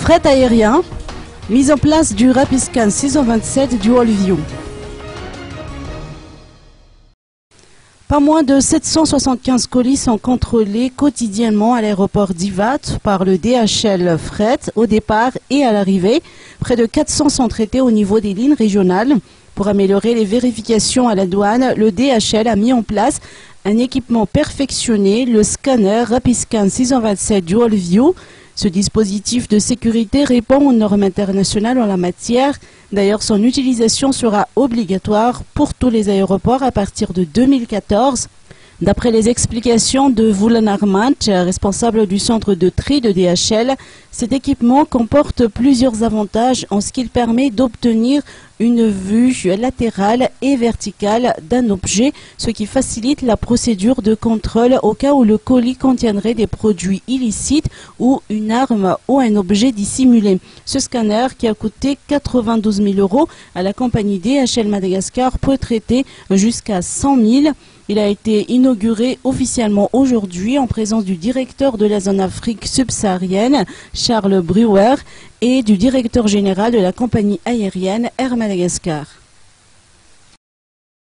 Fret aérien, mise en place du Rapiscan 627 Dual View. Pas moins de 775 colis sont contrôlés quotidiennement à l'aéroport d'Ivat par le DHL Fret au départ et à l'arrivée. Près de 400 sont traités au niveau des lignes régionales. Pour améliorer les vérifications à la douane, le DHL a mis en place un équipement perfectionné, le scanner Rapiscan 627 Dual View. Ce dispositif de sécurité répond aux normes internationales en la matière. D'ailleurs, son utilisation sera obligatoire pour tous les aéroports à partir de 2014. D'après les explications de Vulan Armand, responsable du centre de tri de DHL, cet équipement comporte plusieurs avantages en ce qu'il permet d'obtenir une vue latérale et verticale d'un objet, ce qui facilite la procédure de contrôle au cas où le colis contiendrait des produits illicites ou une arme ou un objet dissimulé. Ce scanner, qui a coûté 92 000 € à la compagnie DHL Madagascar, peut traiter jusqu'à 100 000. Il a été inauguré officiellement aujourd'hui en présence du directeur de la zone Afrique subsaharienne, Charles Brewer, et du directeur général de la compagnie aérienne Air Madagascar.